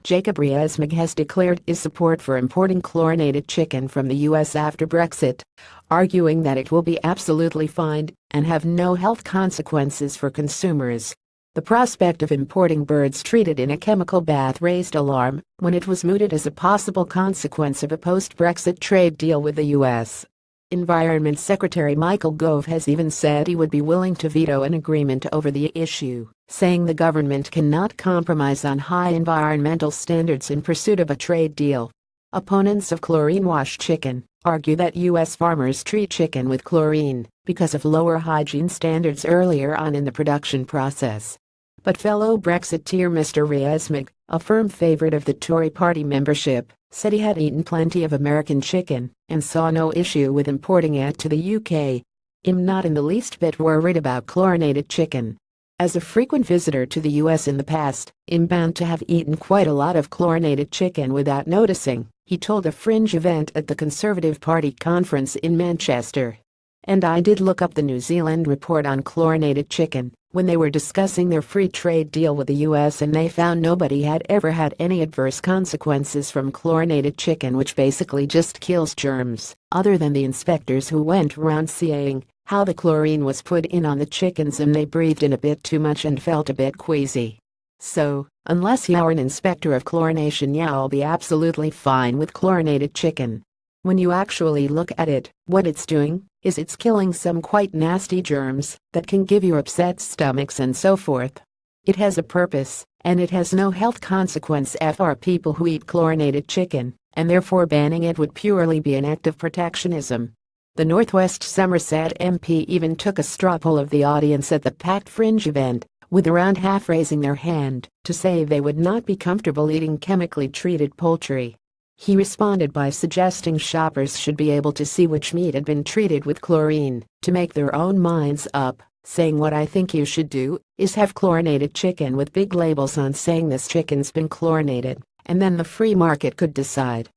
Jacob ReesMogg has declared his support for importing chlorinated chicken from the US after Brexit, arguing that it will be absolutely fine and have no health consequences for consumers. The prospect of importing birds treated in a chemical bath raised alarm when it was mooted as a possible consequence of a post-Brexit trade deal with the US. Environment Secretary Michael Gove has even said he would be willing to veto an agreement over the issue, saying the government cannot compromise on high environmental standards in pursuit of a trade deal. Opponents of chlorine-washed chicken argue that U.S. farmers treat chicken with chlorine because of lower hygiene standards earlier on in the production process. But fellow Brexiteer Mr. ReesMogg, a firm favorite of the Tory party membership, said he had eaten plenty of American chicken and saw no issue with importing it to the UK. I'm not in the least bit worried about chlorinated chicken. As a frequent visitor to the US in the past, I'm bound to have eaten quite a lot of chlorinated chicken without noticing, he told a fringe event at the Conservative Party conference in Manchester. And I did look up the New Zealand report on chlorinated chicken when they were discussing their free trade deal with the US, and they found nobody had ever had any adverse consequences from chlorinated chicken, which basically just kills germs, other than the inspectors who went around saying how the chlorine was put in on the chickens and they breathed in a bit too much and felt a bit queasy. So, unless you're an inspector of chlorination, you'll be absolutely fine with chlorinated chicken. When you actually look at it, what it's doing is it's killing some quite nasty germs that can give you upset stomachs and so forth. It has a purpose, and it has no health consequence for people who eat chlorinated chicken, and therefore banning it would purely be an act of protectionism. The Northwest Somerset MP even took a straw poll of the audience at the packed fringe event, with around half raising their hand to say they would not be comfortable eating chemically treated poultry. He responded by suggesting shoppers should be able to see which meat had been treated with chlorine to make their own minds up, saying, "What I think you should do is have chlorinated chicken with big labels on saying this chicken's been chlorinated, and then the free market could decide."